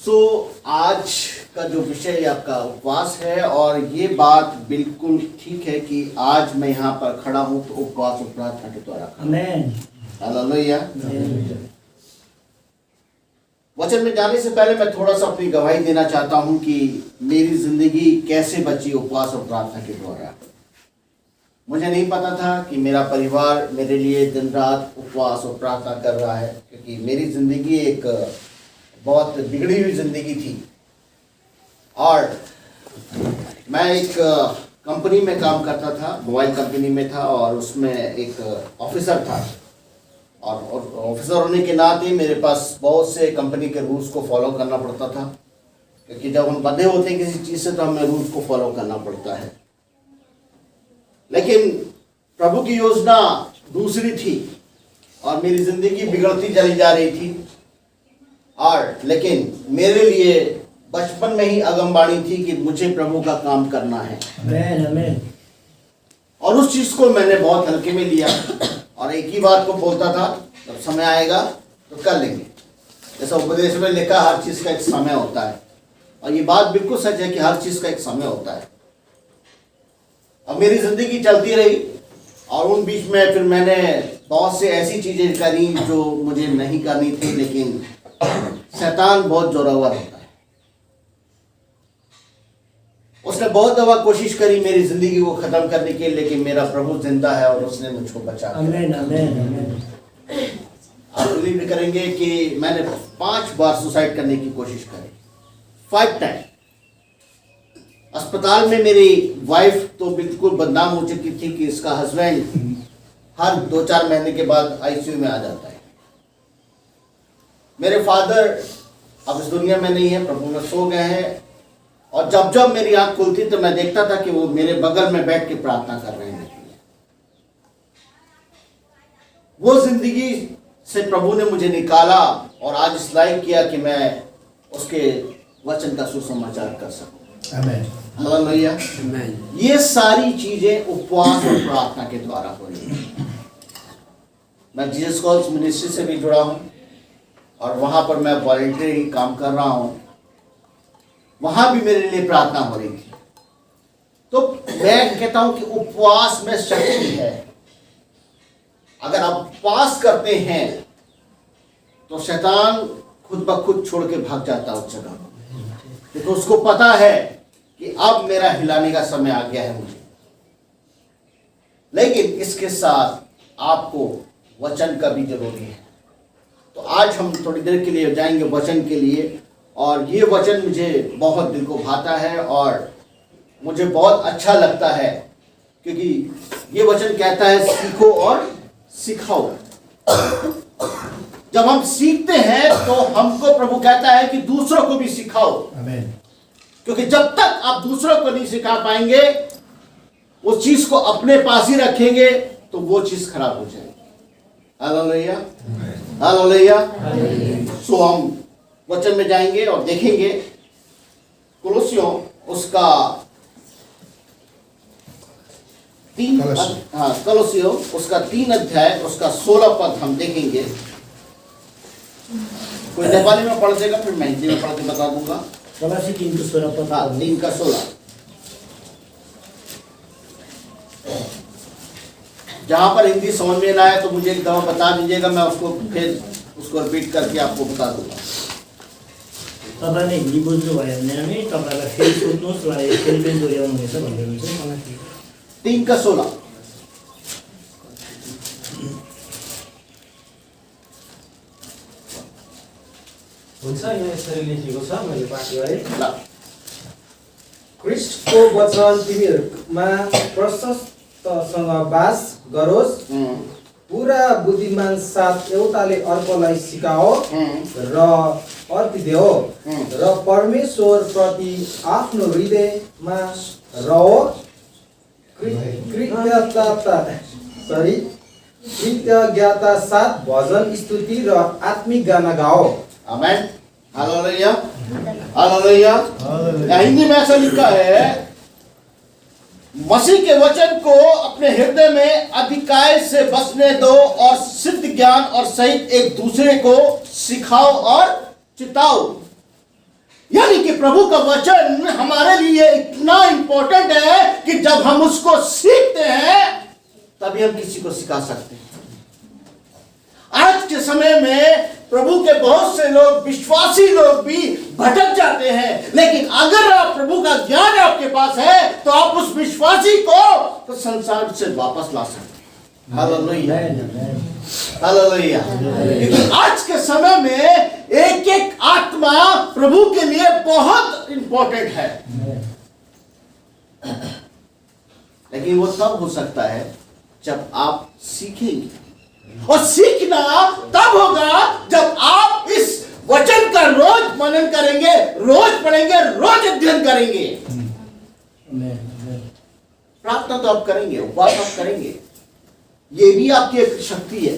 आज का जो विषय आपका उपवास है, और ये बात बिल्कुल ठीक है कि आज मैं यहाँ पर खड़ा हूँ तो उपवास और प्रार्थना के द्वारा। आमेन। हालेलुया। वचन में जाने से पहले मैं थोड़ा सा अपनी गवाही देना चाहता हूँ कि मेरी जिंदगी कैसे बची उपवास और प्रार्थना के द्वारा। मुझे नहीं पता था कि मेरा परिवार मेरे लिए दिन रात उपवास और प्रार्थना कर रहा है, क्योंकि मेरी जिंदगी एक बहुत बिगड़ी हुई जिंदगी थी। और मैं एक कंपनी में काम करता था, मोबाइल कंपनी में था, और उसमें एक ऑफिसर था। और ऑफिसर होने के नाते मेरे पास बहुत से कंपनी के रूल्स को फॉलो करना पड़ता था, क्योंकि जब हम बंधे होते हैं किसी चीज़ से तो हमें रूल्स को फॉलो करना पड़ता है। लेकिन प्रभु की योजना दूसरी थी और मेरी ज़िंदगी बिगड़ती चली जा रही थी। और लेकिन मेरे लिए बचपन में ही अगमबाणी थी कि मुझे प्रभु का काम करना है। आमेन, आमेन। और उस चीज़ को मैंने बहुत हल्के में लिया और एक ही बात को बोलता था, जब समय आएगा तो कर लेंगे। जैसा उपदेश में लिखा, हर चीज़ का एक समय होता है, और ये बात बिल्कुल सच है कि हर चीज़ का एक समय होता है। अब मेरी ज़िंदगी चलती रही और उन बीच में फिर मैंने बहुत से ऐसी चीज़ें करी जो मुझे नहीं करनी थी, लेकिन शैतान बहुत जोरावर होता है। उसने बहुत दफा कोशिश करी मेरी जिंदगी को खत्म करने के लिए, लेकिन मेरा प्रभु जिंदा है और उसने मुझको बचा दिया। आमेन, आमेन, आमेन। आप बिलीव भी करेंगे कि मैंने 5 बार सुसाइड करने की कोशिश करी, 5 टाइम। अस्पताल में मेरी वाइफ तो बिल्कुल बदनाम हो चुकी थी कि इसका हस्बैंड हर 2-4 महीने के बाद आईसीयू में आ जाता है। मेरे फादर अब इस दुनिया में नहीं है, प्रभु में सो गए हैं। और जब जब मेरी आंख खुलती तो मैं देखता था कि वो मेरे बगल में बैठ के प्रार्थना कर रहे हैं। वो जिंदगी से प्रभु ने मुझे निकाला और आज इस लायक किया कि मैं उसके वचन का सुसमाचार कर सकूं। आमेन, हालेलुया। ये सारी चीजें उपवास और प्रार्थना के द्वारा हो रही है। मैं जीसस कॉल्स मिनिस्ट्री से भी जुड़ा हूं और वहां पर मैं वॉलंटियरी काम कर रहा हूं। वहां भी मेरे लिए प्रार्थना हो रही थी। तो मैं कहता हूं कि उपवास में शक्ति है। अगर आप उपवास करते हैं तो शैतान खुद ब खुद छोड़ के भाग जाता है उस जगह, क्योंकि उसको पता है कि अब मेरा हिलाने का समय आ गया है मुझे। लेकिन इसके साथ आपको वचन का भी जरूरी है। तो आज हम थोड़ी देर के लिए जाएंगे वचन के लिए, और ये वचन मुझे बहुत दिल को भाता है और मुझे बहुत अच्छा लगता है, क्योंकि ये वचन कहता है सीखो और सिखाओ। जब हम सीखते हैं तो हमको प्रभु कहता है कि दूसरों को भी सिखाओ। आमेन। क्योंकि जब तक आप दूसरों को नहीं सिखा पाएंगे, उस चीज को अपने पास ही रखेंगे तो वो चीज खराब हो जाएगी। Hallelujah, hallelujah. सो हम वचन में जाएंगे और देखेंगे कुलोसियों उसका 3 कुलोसियों उसका 3 अध्याय उसका 16 पद हम देखेंगे। कोई नेपाली में पढ़ देगा, फिर मैं हिंदी में पढ़ के बता दूंगा। कोलोसी 3:16 पद। 3:16। जहां पर हिंदी समझ में ना आए तो मुझे एक दफा बता दीजिएगा, मैं उसको रिपीट करके आपको बता दूंगा। तपाईँले हिन्दी बुझ्नुभयो भने हामी तपाईँलाई फेरि सोध्नुहोस् र फेरि पनि दोहोऱ्याउनुहुनेछ भन्दै हुन्छ। 3:16। हुन्छ, यहाँ यसरी लेखेको छ, मैले पाठ गरेँ। ल। ख्रीष्टको वचन तिमीहरूमा प्रशस्तसँग बास गरोस्, पुरा बुद्धिमान साथ एउटाले अर्कोलाई सिकाओ र अर्पिदेऊ र परमेश्वर प्रति आफ्नो हृदयमा रहो। कृतज्ञता साथ भजन, स्तुति र आत्मिक गाना गाओ। आमेन, हालेलुया, हालेलुया। हिंदी में ऐसा लिखा है, मसीह के वचन को अपने हृदय में अधिकाय से बसने दो और सिद्ध ज्ञान और सहित एक दूसरे को सिखाओ और चिताओ। यानी कि प्रभु का वचन हमारे लिए इतना इंपॉर्टेंट है कि जब हम उसको सीखते हैं तभी हम किसी को सिखा सकते हैं। आज के समय में प्रभु के बहुत से लोग, विश्वासी लोग भी भटक जाते हैं, लेकिन अगर आप प्रभु का ज्ञान आपके पास है तो आप उस विश्वासी को तो संसार से वापस ला सकते हैं। Hallelujah, hallelujah. क्योंकि आज के समय में एक एक आत्मा प्रभु के लिए बहुत इंपॉर्टेंट है, लेकिन वो तब हो सकता है जब आप सीखेंगे, और सीखना तब होगा जब आप इस वचन का रोज मनन करेंगे, रोज पढ़ेंगे, रोज अध्ययन करेंगे। प्रार्थना तो आप करेंगे, उपवास आप करेंगे, ये भी आपकी एक शक्ति है।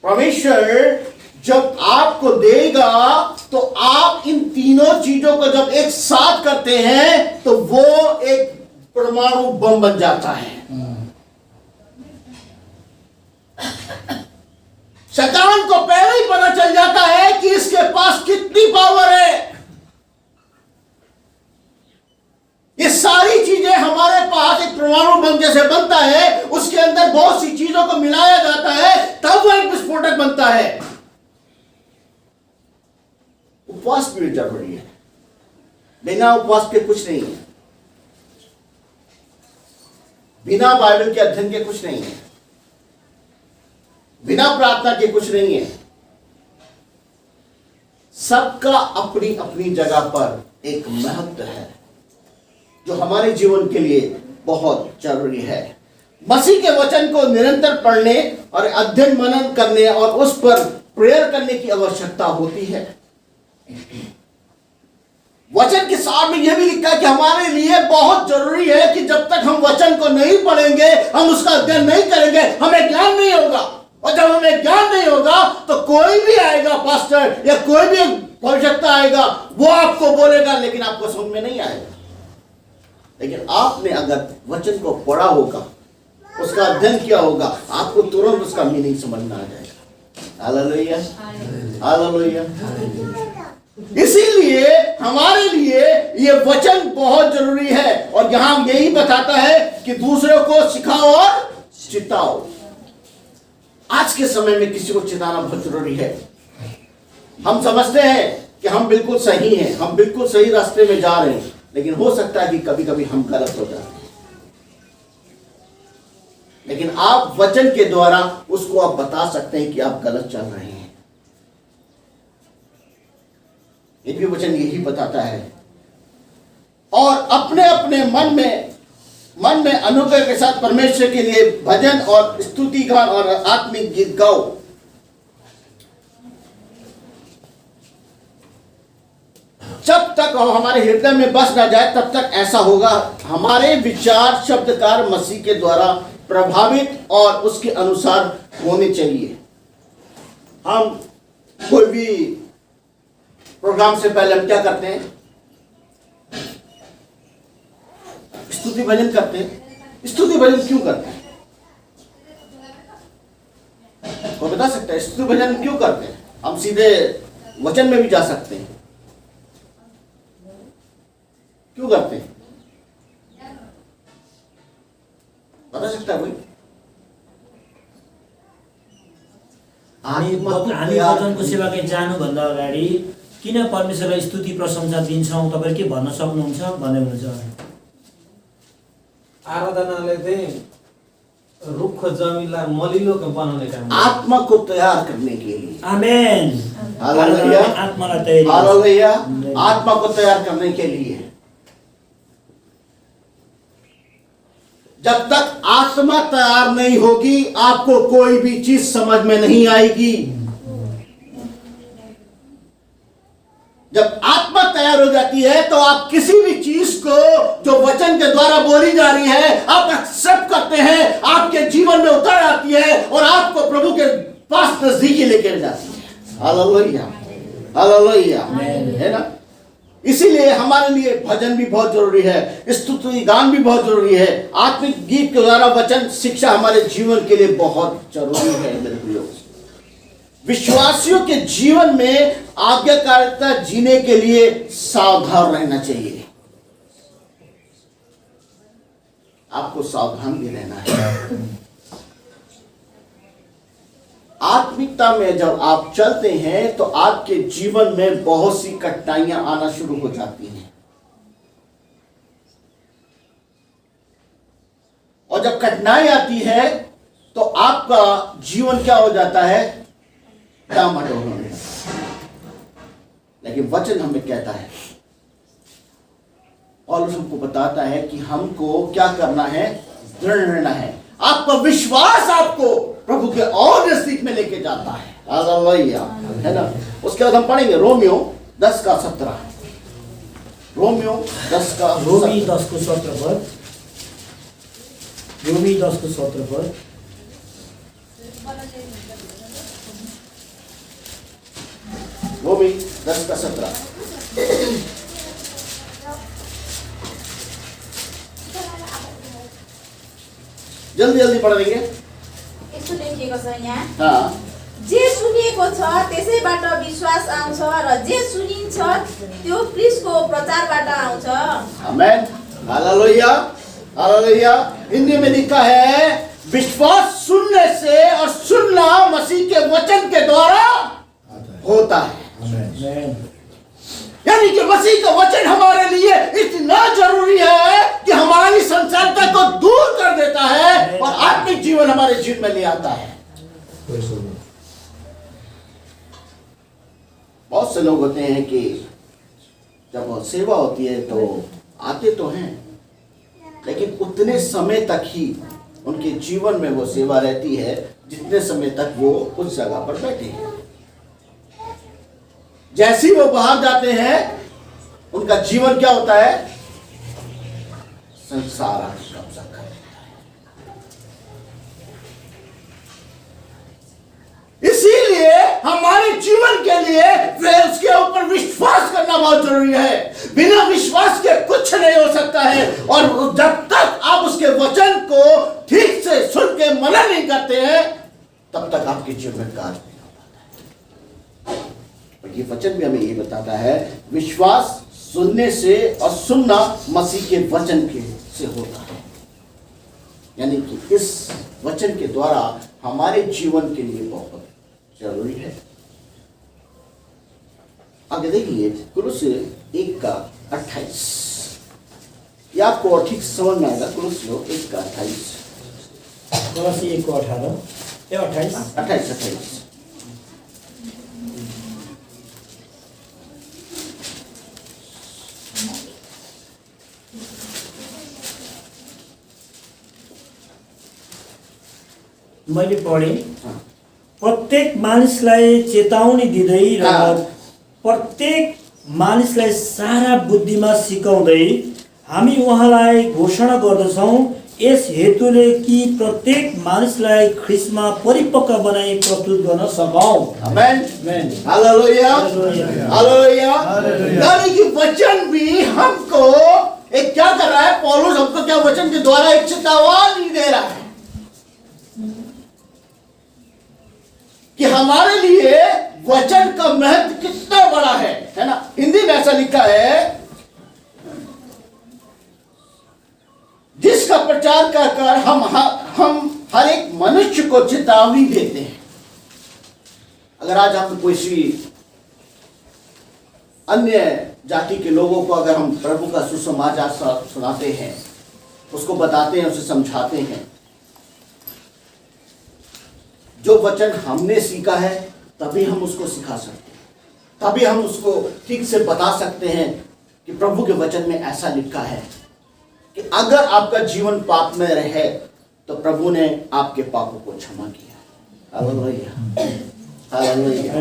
परमेश्वर जब आपको देगा तो आप इन तीनों चीजों को जब एक साथ करते हैं तो वो एक परमाणु बम बन जाता है। शैतान को पहले ही पता चल जाता है कि इसके पास कितनी पावर है। ये सारी चीजें हमारे पास एक परमाणु बम जैसे बनता है, उसके अंदर बहुत सी चीजों को मिलाया जाता है, तब वो एक विस्फोटक बनता है। उपवास भी जरूरी है, बिना उपवास के कुछ नहीं है, बिना बाइबल के अध्ययन के कुछ नहीं है, बिना प्रार्थना के कुछ नहीं है। सबका अपनी अपनी जगह पर एक महत्व है जो हमारे जीवन के लिए बहुत जरूरी है। मसीह के वचन को निरंतर पढ़ने और अध्ययन मनन करने और उस पर प्रेयर करने की आवश्यकता होती है। वचन के साथ में यह भी लिखा है कि हमारे लिए बहुत जरूरी है कि जब तक हम वचन को नहीं पढ़ेंगे, हम उसका अध्ययन नहीं करेंगे, हमें ज्ञान नहीं होगा। और जब हमें ज्ञान नहीं होगा तो कोई भी आएगा पास्टर या कोई भी भविष्यवक्ता आएगा, वो आपको बोलेगा लेकिन आपको समझ में नहीं आएगा। लेकिन आपने अगर वचन को पढ़ा होगा, उसका अध्ययन किया होगा, आपको तुरंत उसका मीनिंग समझ में आ जाएगा। Hallelujah, hallelujah. इसीलिए हमारे लिए ये वचन बहुत जरूरी है, और यहां यही बताता है कि दूसरों को सिखाओ और चिताओ। आज के समय में किसी को चिताना बहुत जरूरी है। हम समझते हैं कि हम बिल्कुल सही हैं, हम बिल्कुल सही रास्ते में जा रहे हैं, लेकिन हो सकता है कि कभी कभी हम गलत हो जाते हैं। लेकिन आप वचन के द्वारा उसको आप बता सकते हैं कि आप गलत चल रहे हैं। ये भी वचन यही बताता है। और अपने अपने मन में अनुग्रह के साथ परमेश्वर के लिए भजन और स्तुति गान और आत्मिक गीत गाओ। जब तक हमारे हृदय में बस ना जाए तब तक ऐसा होगा। हमारे विचार शब्दकार मसीह के द्वारा प्रभावित और उसके अनुसार होने चाहिए। हम कोई भी प्रोग्राम से पहले हम क्या करते हैं? स्तुति भजन करते हैं। स्तुति भजन क्यों करते हैं? वो बता सकता है स्तुति भजन क्यों करते हैं? हम सीधे वचन में भी जा सकते हैं। क्यों करते हैं? बता सकता है कोई? हामी वचनको सेवाकै जानुभन्दा अगाडि किन परमेश्वरलाई स्तुति प्रशंसा दिन्छौँ, तपाईँ के भन्न सक्नुहुन्छ भन्दै हुनुहुन्छ? आराधनाले चाहिँ रुख जमिनलाई मलिलो बनाउने काम, आत्मा को तैयार करने के लिए। आमेन, हालेलुया, आत्मालाई तयारी, हालेलुया, आत्मा को तैयार करने के लिए। जब तक आत्मा तैयार नहीं होगी आपको कोई भी चीज समझ में नहीं आएगी। जब आत्मा तैयार हो जाती है तो आप किसी भी चीज को जो वचन के द्वारा बोली जा रही है आप एक्सेप्ट करते हैं, आपके जीवन में उतर आती है और आपको प्रभु के पास नजदीकी लेकर जाती है। हालेलुया, हालेलुया, है ना? इसीलिए हमारे लिए भजन भी बहुत जरूरी है, स्तुति गान भी बहुत जरूरी है, आत्मिक गीत के द्वारा वचन शिक्षा हमारे जीवन के लिए बहुत जरूरी है। मेरे प्रियो, विश्वासियों के जीवन में आज्ञाकारिता जीने के लिए सावधान रहना चाहिए। आपको सावधान भी रहना है। आत्मिकता में जब आप चलते हैं तो आपके जीवन में बहुत सी कठिनाइयां आना शुरू हो जाती हैं, और जब कठिनाई आती है तो आपका जीवन क्या हो जाता है, डामाडोल होने लगता है। लेकिन वचन हमें कहता है, पौलुस हमको बताता है कि हमको क्या करना है, दृढ़ रहना है। आपका विश्वास आपको प्रभु के और नजदीक में लेके जाता है। हालेलुया, है ना। उसके बाद हम पढ़ेंगे रोमियो 10:17। रोमियो 10:17। रोमी 10:17 पद। रोमी 10:17 पद। रोमी 10:17। जल्दी जल्दी पढ़ देंगे। यसो लेखिएको छ यहाँ, हाँ, जे सुनिएको छ त्यसैबाट विश्वास आउँछ र जे सुनिन्छ त्यो क्रिस्टको प्रचारबाट आउँछ। आमेन, हालेलुया, हालेलुया। हिंदी में लिखा है, विश्वास सुनने से और सुनना मसीह के वचन के द्वारा होता है। आमेन। यानी कि मसीह का वचन हमारे लिए इतना जरूरी है कि हमारी संसारता को दूर कर देता है और आत्मिक जीवन हमारे जीवन में ले आता है। बहुत से लोग होते हैं कि जब सेवा होती है तो आते तो हैं, लेकिन उतने समय तक ही उनके जीवन में वो सेवा रहती है जितने समय तक वो उस जगह पर बैठे हैं। जैसे ही वो बाहर जाते हैं उनका जीवन क्या होता है, संसार आके कब्जा कर लेता है। इसीलिए हमारे जीवन के लिए उसके ऊपर विश्वास करना बहुत जरूरी है। बिना विश्वास के कुछ नहीं हो सकता है, और जब तक आप उसके वचन को ठीक से सुन के मनन नहीं करते हैं तब तक आपके जीवन में कार्य नहीं हो पाता है। और ये वचन भी हमें ये बताता है, विश्वास सुनने से और सुनना मसीह के वचन के से होता है। यानी कि इस वचन के द्वारा हमारे जीवन के लिए बहुत जरूरी है। आगे देखिए कुलुस्सियों 1:28। ये आपको और ठीक समझ में आएगा। कुलुस्सियों 1:28। कोलोसी 1:18 ए 28। मैले पढेँ, प्रत्येक मानिसलाई चेतावनी दिँदै र प्रत्येक मानिसलाई सारा बुद्धिमा सिकाउँदै हामी उहाँलाई घोषणा गर्दछौँ, यस हेतुले कि प्रत्येक मानिसलाई ख्रीष्टमा परिपक्व बनाई प्रस्तुत गर्न सकौँ। आमेन, हालेलुया, हालेलुया। यानी कि वचन भी हमको एक क्या कर रहा है, पौलुस हमको क्या वचन के द्वारा एक चेतावनी दे रहा है कि हमारे लिए वचन का महत्व कितना बड़ा है ना। हिंदी में ऐसा लिखा है, जिसका प्रचार कर हम हर एक मनुष्य को चेतावनी देते हैं। अगर आज हम कोई अन्य जाति के लोगों को अगर हम प्रभु का सुसमाचार सुनाते हैं, उसको बताते हैं, उसे समझाते हैं, जो वचन हमने सीखा है तभी हम उसको सिखा सकते हैं, तभी हम उसको ठीक से बता सकते हैं कि प्रभु के वचन में ऐसा लिखा है कि अगर आपका जीवन पाप में रहे तो प्रभु ने आपके पापों को क्षमा किया। Hallelujah, hallelujah.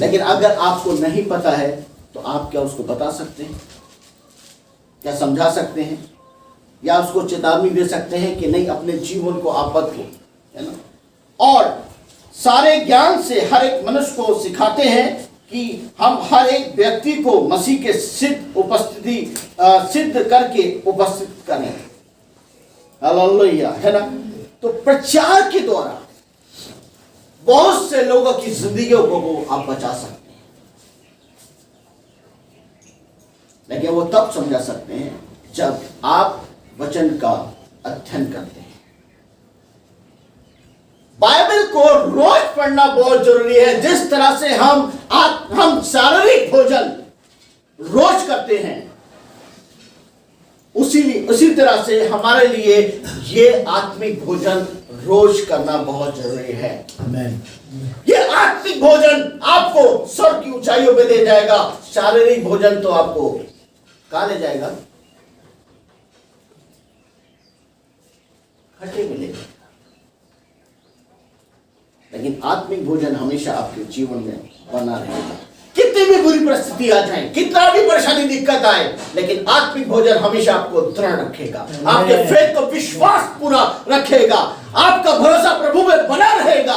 लेकिन अगर आपको नहीं पता है तो आप क्या उसको बता सकते हैं, क्या समझा सकते हैं, या उसको चेतावनी दे सकते हैं कि नहीं, अपने जीवन को आप बदलो, है ना। और सारे ज्ञान से हर एक मनुष्य को सिखाते हैं कि हम हर एक व्यक्ति को मसीह के सिद्ध करके उपस्थित करें। हालेलुया, है ना। तो प्रचार के द्वारा बहुत से लोगों की जिंदगियों को आप बचा सकते हैं। लेकिन वो तब समझा सकते हैं जब आप वचन का अध्ययन करते हैं। बाइबल को रोज पढ़ना बहुत जरूरी है। जिस तरह से हम शारीरिक भोजन रोज करते हैं, उसी तरह से हमारे लिए ये आत्मिक भोजन रोज करना बहुत जरूरी है। आमेन। ये आत्मिक भोजन आपको स्वर की ऊंचाइयों पे ले जाएगा। शारीरिक भोजन तो आपको कहां ले जाएगा? खड्डे में ले जाएगा। लेकिन आत्मिक भोजन हमेशा आपके जीवन में बना रहेगा। कितनी भी बुरी परिस्थिति आ जाए, कितना भी परेशानी दिक्कत आए, लेकिन आत्मिक भोजन हमेशा आपको दृढ़ रखेगा। आपके फेथ को विश्वास पूरा रखेगा। आपका भरोसा प्रभु में बना रहेगा।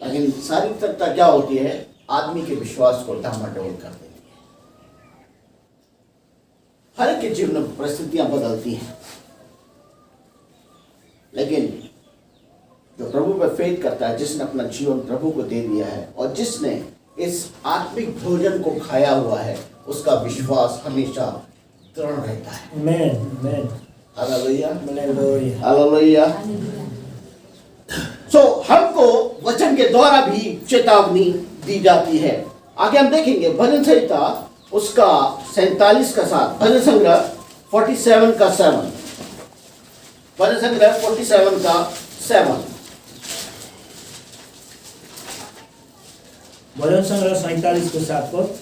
लेकिन शारीरिकता क्या होती है? आदमी के विश्वास को डामाडोल कर देती है। हर एक के जीवन में परिस्थितियां बदलती हैं, लेकिन जो प्रभु पर फेथ करता है, जिसने अपना जीवन प्रभु को दे दिया है और जिसने इस आत्मिक भोजन को खाया हुआ है, उसका विश्वास हमेशा दृढ़ रहता है। आमेन। आमेन। हालेलुया। हालेलुया। हालेलुया। सो हमको वचन के द्वारा भी चेतावनी दी जाती है। आगे हम देखेंगे भजन संहिता उसका 47 का 7, भजन संग्रह 47 का 7, भजन संग्रह 47 का 7। भजन संग्रह 47 को 7 पद।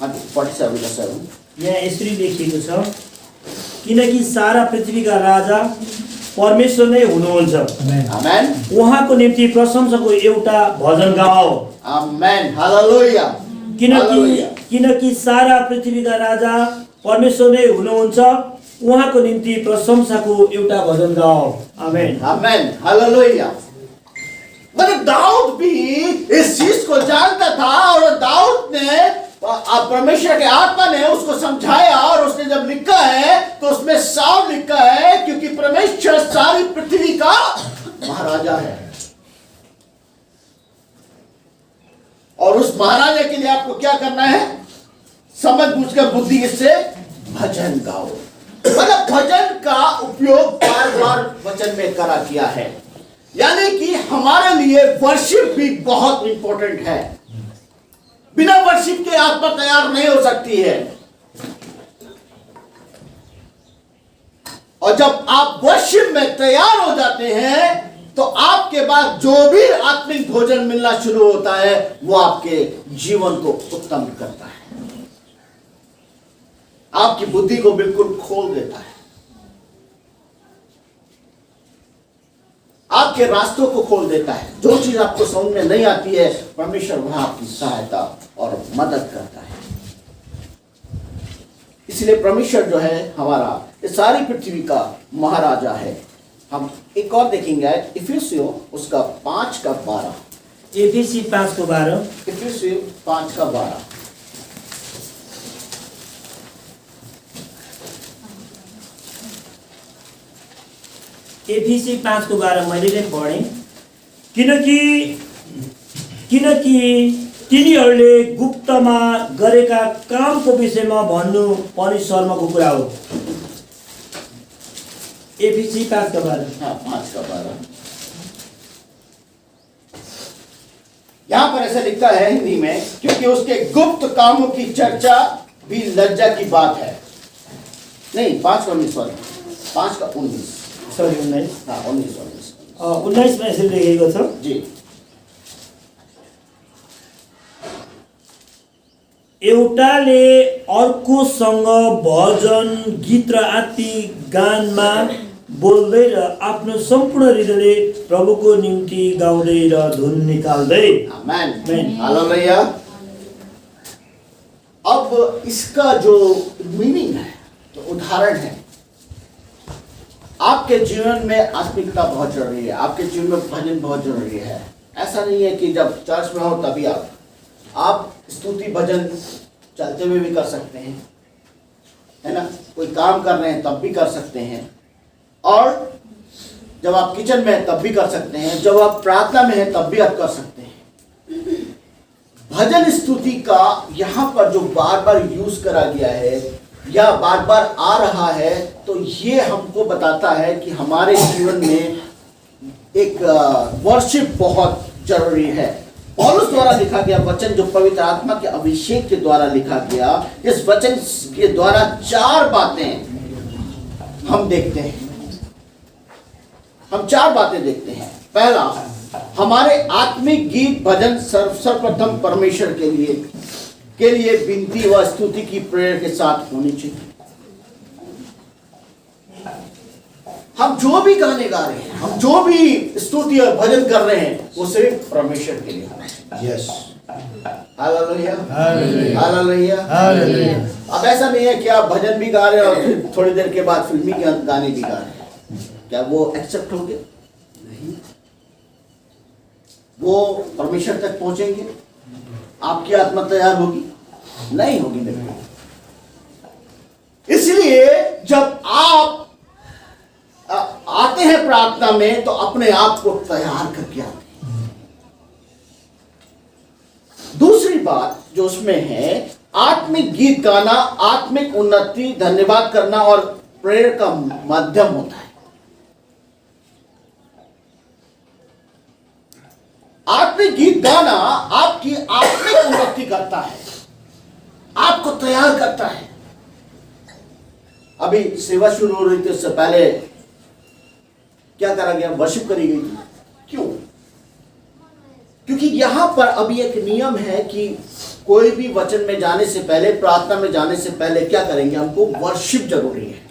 हाँ जी, 47 का 7। यहाँ यसरी लेखिएको छ, किनकि सारा पृथ्वीका राजा परमेश्वर नै हुनुहुन्छ। आमेन। उहाँको निम्ति प्रशंसाको एउटा भजन गाओ। आमेन। हालेलुया। किनकि सारा पृथ्वीका राजा परमेश्वर नै हुनुहुन्छ, उहाँको निम्ति प्रशंसाको एउटा भजन गाओ। आमेन। आमेन। हालेलुया। मतलब दाऊद भी इस चीज को जानता था और दाऊद ने परमेश्वर के आत्मा ने उसको समझाया और उसने जब लिखा है तो उसमें साफ लिखा है, क्योंकि परमेश्वर सारी पृथ्वी का महाराजा है और उस महाराजा के लिए आपको क्या करना है? समझ बूझकर बुद्धि से भजन गाओ। मतलब भजन का उपयोग बार बार वचन में करा किया है, यानी कि हमारे लिए वर्शिप भी बहुत इंपॉर्टेंट है। बिना वर्शिप के आत्मा तैयार नहीं हो सकती है। और जब आप वर्शिप में तैयार हो जाते हैं तो आपके बाद जो भी आत्मिक भोजन मिलना शुरू होता है वो आपके जीवन को उत्तम करता है, आपकी बुद्धि को बिल्कुल खोल देता है, आपके रास्तों को खोल देता है। जो चीज आपको समझ में नहीं आती है, परमेश्वर वहां आपकी सहायता और मदद करता है। इसलिए परमेश्वर जो है हमारा इस सारी पृथ्वी का महाराजा है। हम एक और देखेंगे इफिसियों उसका 5 का 12। एफिसी 5 को 12। इफिसियों 5 का 12। एफिसी 5 को 12 मैले नै पढेँ। किनकि तिनीहरूले गुप्तमा गरेका कामको विषयमा भन्नु परमेश्वरमा कुरा हो। एफिसी 5 का 12। हाँ, 5 का 12। यहां पर ऐसा लिखता है हिंदी में, क्योंकि उसके गुप्त कामों की चर्चा भी लज्जा की बात है। नहीं, 5 का 19, सॉरी 5 का 19। सरी 19। हाँ, 19 19 में यसरी लेखेको छ, जी। एउटाले अर्कोसँग भजन गीत र आत्मिक गानमा बोल्दै र आफ्नो सम्पूर्ण हृदयले प्रभुको निम्ति गाउँदै र धुन निकाल्दै। आमेन। हालेलुया। अब इसका जो मीनिंग है, तो उदाहरण है, आपके जीवन में आत्मिकता बहुत जरूरी है, आपके जीवन में भजन बहुत जरूरी है। ऐसा नहीं है कि जब चर्च में हो तभी आप स्तुति भजन चलते हुए भी कर सकते हैं, है ना, कोई काम कर रहे हैं तब भी कर सकते हैं। और जब आप किचन में हैं तब भी कर सकते हैं, जब आप प्रार्थना में हैं तब भी आप कर सकते हैं। भजन स्तुति का यहाँ पर जो बार बार यूज करा गया है या बार बार आ रहा है, तो ये हमको बताता है कि हमारे जीवन में एक वर्शिप बहुत जरूरी है। पौलुस द्वारा लिखा गया वचन, जो पवित्र आत्मा के अभिषेक के द्वारा लिखा गया, इस वचन के द्वारा 4 बातें हम देखते हैं। हम 4 बातें देखते हैं। पहला, हमारे आत्मिक गीत भजन सर्वप्रथम परमेश्वर के लिए विनती व स्तुति की प्रेयर के साथ होनी चाहिए। हम जो भी गाने गा रहे हैं, हम जो भी स्तुति और भजन कर रहे हैं, वो सिर्फ परमेश्वर के लिए होना चाहिए। Yes, hallelujah, hallelujah, hallelujah, hallelujah. अब ऐसा नहीं है कि आप भजन भी गा रहे हैं और फिर थोड़ी देर के बाद फिल्मी गाने भी गा रहे हैं। क्या वो एक्सेप्ट होंगे? नहीं। वो परमेश्वर तक पहुंचेंगे? आपकी आत्मा तैयार होगी? नहीं होगी मेरे को। इसलिए जब आप आते हैं प्रार्थना में, तो अपने आप को तैयार करके आते हैं। दूसरी बात जो उसमें है, आत्मिक गीत गाना आत्मिक उन्नति, धन्यवाद करना और प्रेयर का माध्यम होता है। आत्मिक गीत गाना आपकी आत्मिक उन्नति करता है, आपको तैयार करता है। अभी सेवा शुरू हो रही थी, उससे पहले क्या करा गया? वर्शिप करी गई थी। क्यों? क्योंकि यहां पर अभी एक नियम है कि कोई भी वचन में जाने से पहले, प्रार्थना में जाने से पहले क्या करेंगे? हमको वर्शिप जरूरी है।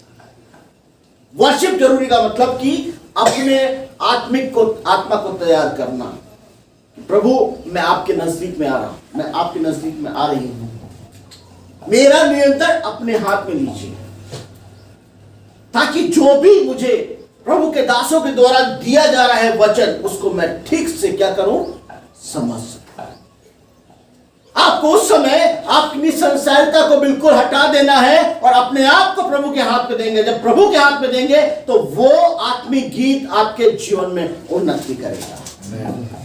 वर्शिप जरूरी का मतलब कि अपने आत्मा को तैयार करना। प्रभु, मैं आपके नजदीक में आ रहा हूं, मैं आपके नजदीक में आ रही हूं, मेरा नियंत्रण अपने हाथ में लीजिए, ताकि जो भी मुझे प्रभु के दासों के द्वारा दिया जा रहा है वचन, उसको मैं ठीक से क्या करूं? समझ सकूं। आपको उस समय अपनी संसारिता को बिल्कुल हटा देना है और अपने आप को प्रभु के हाथ में देंगे। जब प्रभु के हाथ में देंगे तो वो आत्मिक गीत आपके जीवन में उन्नति करेगा।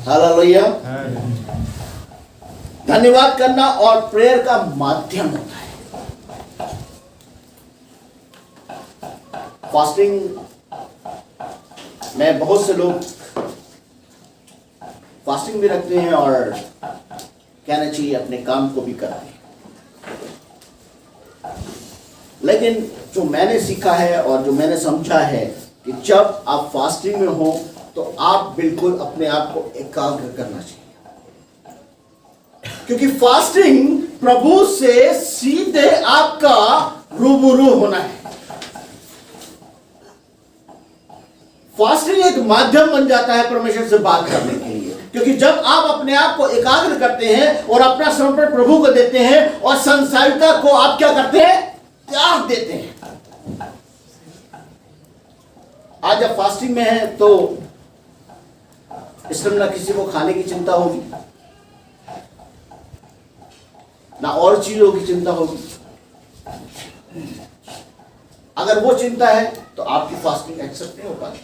हालेलुया। धन्यवाद करना और प्रेयर का माध्यम होता है। फास्टिंग में बहुत से लोग फास्टिंग भी रखते हैं और कहना चाहिए अपने काम को भी करते हैं। लेकिन जो मैंने सीखा है और जो मैंने समझा है कि जब आप फास्टिंग में हो तो आप बिल्कुल अपने आप को एकाग्र करना चाहिए, क्योंकि फास्टिंग प्रभु से सीधे आपका रूबरू होना है। फास्टिंग एक माध्यम बन जाता है परमेश्वर से बात करने के लिए, क्योंकि जब आप अपने आप को एकाग्र करते हैं और अपना समर्पण प्रभु को देते हैं और संसारिता को आप क्या करते हैं? त्याग देते हैं। आज जब फास्टिंग में है तो इस समय ना किसी को खाने की चिंता होगी, ना और चीजों की चिंता होगी। अगर वो चिंता है तो आपकी फास्टिंग एक्सेप्ट नहीं हो पाती,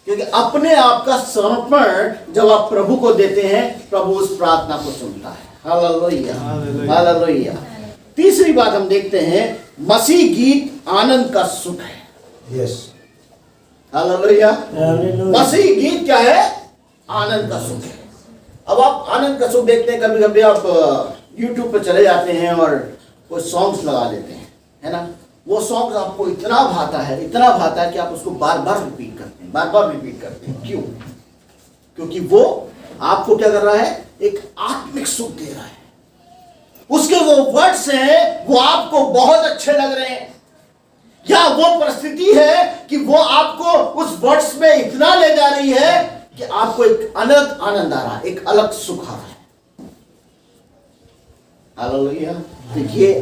क्योंकि अपने आप का समर्पण जब आप प्रभु को देते हैं, प्रभु उस प्रार्थना को सुनता है। Hallelujah, hallelujah. तीसरी बात हम देखते हैं, मसीह गीत आनंद का सुख है। Yes, hallelujah. मसीह गीत क्या है? आनंद का सुख है। अब आप आनंद का सुख देखते हैं, कभी कभी आप YouTube पे चले जाते हैं और कोई सॉन्ग्स लगा लेते हैं, है ना? वो सॉन्ग्स आपको इतना भाता है कि आप उसको बार बार रिपीट करते हैं। क्यों? क्योंकि वो आपको क्या कर रहा है? एक आत्मिक सुख दे रहा है। उसके वो वर्ड्स हैं, वो आपको बहुत अच्छे लग रहे हैं, या वो परिस्थिति है कि वो आपको उस वर्ड्स में इतना ले जा रही है कि आपको एक अलग आनंद आ रहा है, एक अलग सुख आ रहा है। हालेलुया। तो ये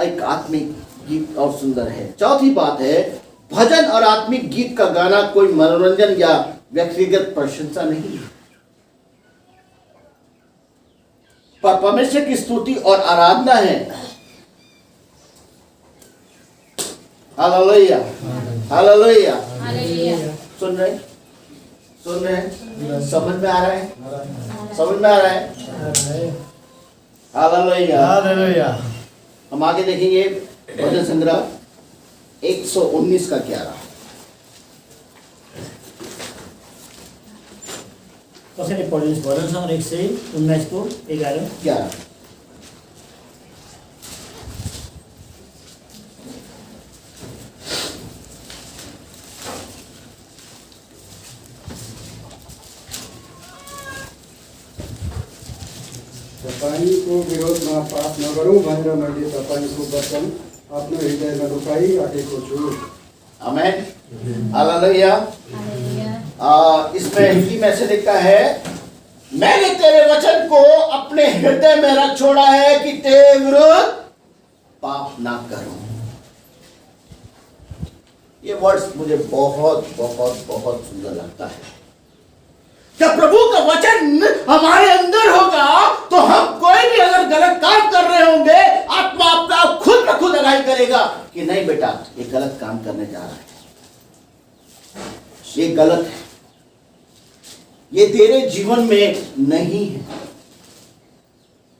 एक आत्मिक गीत और सुंदर है। चौथी बात है, भजन और आत्मिक गीत का गाना कोई मनोरंजन या व्यक्तिगत प्रशंसा नहीं है, पर परमेश्वर की स्तुति और आराधना है। हालेलुया। हालेलुया। हालेलुया। सुन रहे हैं? समझ में आ रहा है? समझ में आ रहा है? हालेलुया। हम आगे देखेंगे भजन संग्रह 119 का 11। कसैले पढिदिनुहोस् भजन सङ्ग्रह 119 को 11। तपाईँको विरोधमा पाप नगरौँ भनेर मैले तपाईँको वचन आफ्नो हृदयमा लुकाइराखेको छु। आमेन। हालेलुया। हालेलुया। इसमें हिंदी में से लिखा है, मैंने तेरे वचन को अपने हृदय में रख छोड़ा है कि तेरे विरुद्ध पाप ना करूं। ये वर्ड्स मुझे बहुत बहुत बहुत सुंदर लगता है। जब प्रभु का वचन हमारे अंदर होगा तो हम कोई भी अगर गलत काम कर रहे होंगे, आत्मा आपका खुद ब खुद अगाई करेगा कि नहीं बेटा, ये गलत काम करने जा रहा है, ये गलत है, ये तेरे जीवन में नहीं है।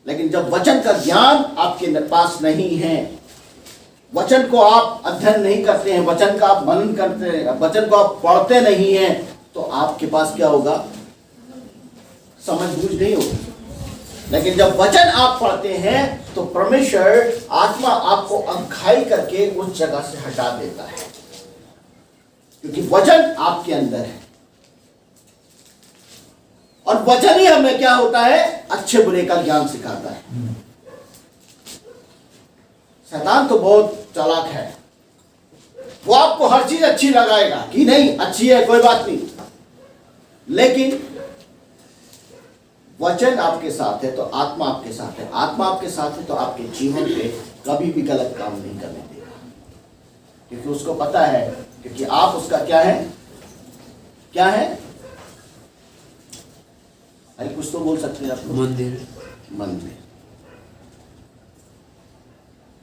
लेकिन जब वचन का ज्ञान आपके पास नहीं है, वचन को आप अध्ययन नहीं करते हैं, वचन का आप मनन करते हैं, वचन को आप पढ़ते नहीं हैं, तो आपके पास क्या होगा? समझ बूझ नहीं होगी। लेकिन जब वचन आप पढ़ते हैं तो परमेश्वर आत्मा आपको अघाई करके उस जगह से हटा देता है, क्योंकि वचन आपके अंदर है। और वचन ही हमें क्या होता है? अच्छे बुरे का ज्ञान सिखाता है। शैतान तो बहुत चालाक है, वो आपको हर चीज अच्छी लगाएगा कि नहीं अच्छी है कोई बात नहीं, लेकिन वचन आपके साथ है तो आत्मा आपके साथ है, आत्मा आपके साथ है तो आपके जीवन पे कभी भी गलत काम नहीं करने देगा, क्योंकि उसको पता है, क्योंकि आप उसका क्या है? क्या है? अरे कुछ तो बोल सकते हैं आप लोग। मंदिर।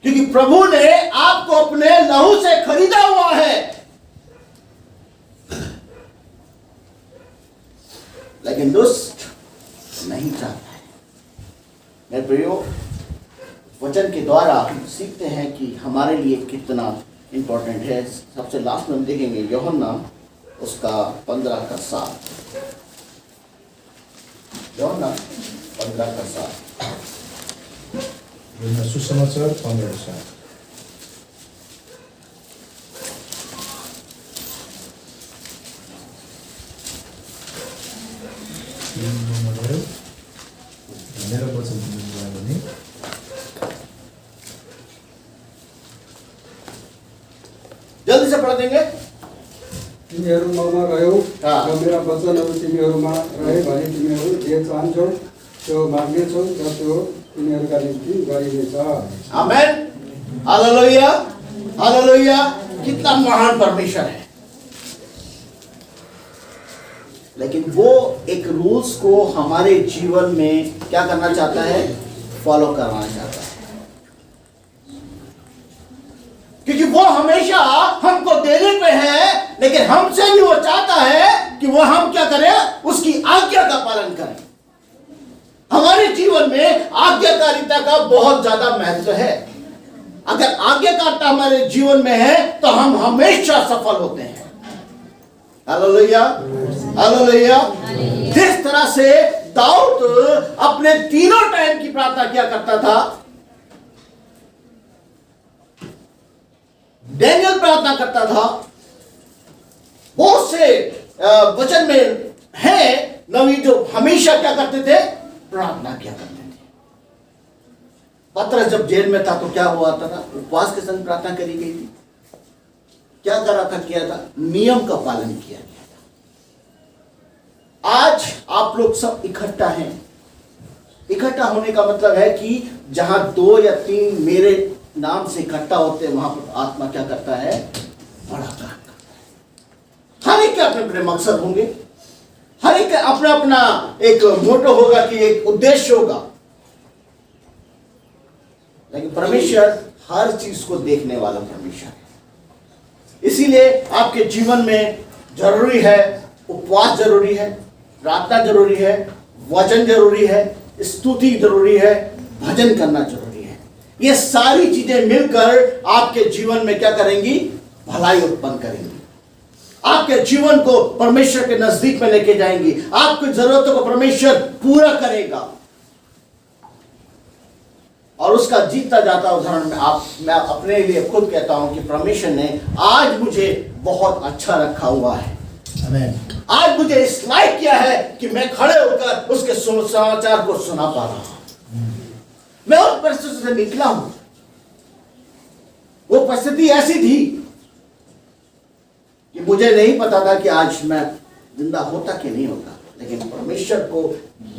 क्योंकि प्रभु ने आपको अपने लहू से खरीदा हुआ है। लेकिन दुष्ट नहीं चाहता है। मेरे प्रियो, वचन के द्वारा हम सीखते हैं कि हमारे लिए कितना इंपॉर्टेंट है। सबसे लास्ट में हम देखेंगे यूहन्ना उसका 15:7। यूहन्ना 15:7। सुसमाचार 15:7। मेरा वचन सुन्नुभयो भने जल्दी से पढ़ देंगे। तिमीहरू ममा रह्यौ हाँ। र मेरा वचनहरू तिमीहरूमा रहे भने तिमीहरू जे चाहन्छौ त्यो माग्नेछौ र त्यो तिमीहरूका निम्ति गरिनेछ। आमेन। हालेलुया। हालेलुया। कितना महान परमेश्वर है। लेकिन वो एक रूल्स को हमारे जीवन में क्या करना चाहता है? फॉलो करना चाहता है, क्योंकि वो हमेशा हमको देने पे है, लेकिन हमसे भी वो चाहता है कि वो हम क्या करें? उसकी आज्ञा का पालन करें। हमारे जीवन में आज्ञाकारिता का बहुत ज्यादा महत्व है। अगर आज्ञाकारिता हमारे जीवन में है तो हम हमेशा सफल होते हैं। हालेलुया। हालेलुया। जिस तरह से दाऊद अपने तीनों टाइम की प्रार्थना किया करता था, डैनियल प्रार्थना करता था, बहुत से वचन में है नबी जो हमेशा क्या करते थे? प्रार्थना किया करते थे। पतरस जब जेल में था तो क्या हुआ था? उपवास के संग प्रार्थना करी गई थी। क्या करा था? किया था, नियम का पालन किया गया था। आज आप लोग सब इकट्ठा हैं। इकट्ठा होने का मतलब है कि जहां 2 या 3 मेरे नाम से इकट्ठा होते हैं, वहां पर आत्मा क्या करता है? बड़ा काम करता है। हर एक के अपने अपने मकसद होंगे, हर एक का अपना अपना एक मोटो होगा कि एक उद्देश्य होगा, लेकिन परमेश्वर हर चीज को देखने वाला परमेश्वर है। इसीलिए आपके जीवन में जरूरी है, उपवास जरूरी है, प्रार्थना जरूरी है, वचन जरूरी है, स्तुति जरूरी है, भजन करना जरूरी है। ये सारी चीजें मिलकर आपके जीवन में क्या करेंगी? भलाई उत्पन्न करेंगी, आपके जीवन को परमेश्वर के नजदीक में लेके जाएंगी, आपकी जरूरतों को परमेश्वर पूरा करेगा। और उसका जीता जाता उदाहरण मैं अपने लिए खुद कहता हूं कि परमेश्वर ने आज मुझे बहुत अच्छा रखा हुआ है। आमेन। आज मुझे इस लायक किया है कि मैं खड़े होकर उसके समाचार को सुना पा रहा हूं। मैं उस परिस्थिति से निकला हूं। वो परिस्थिति ऐसी थी कि मुझे नहीं पता था कि आज मैं जिंदा होता कि नहीं होता, लेकिन परमेश्वर को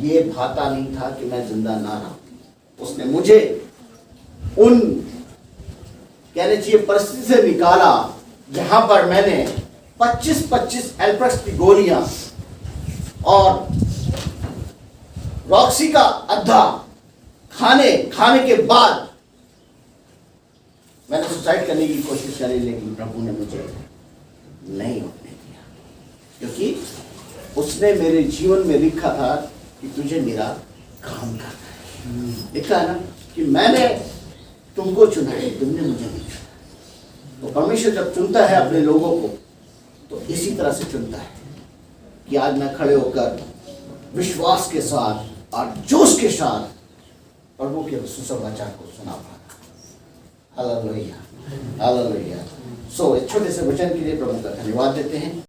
यह भाता नहीं था कि मैं जिंदा ना रहूं। उसने मुझे उन कहने चाहिए परिस्थिति से निकाला जहां पर मैंने 25-25 एल्प्रेक्स की गोलियां और रॉक्सी का अद्धा खाने के बाद मैंने सुसाइड करने की कोशिश करी, लेकिन प्रभु ने मुझे नहीं होने दिया, क्योंकि उसने मेरे जीवन में लिखा था कि तुझे मेरा काम करना है। लिखा है ना कि मैंने तुमको चुना है, तुमने मुझे नहीं चुना। तो परमेश्वर जब चुनता है अपने लोगों को तो इसी तरह से चुनता है कि आज मैं खड़े होकर विश्वास के साथ और जोश के साथ प्रभु के सुसमाचार को सुना पा रहा। Hallelujah, hallelujah. सो इस छोटे से वचन के लिए प्रभु का धन्यवाद देते हैं।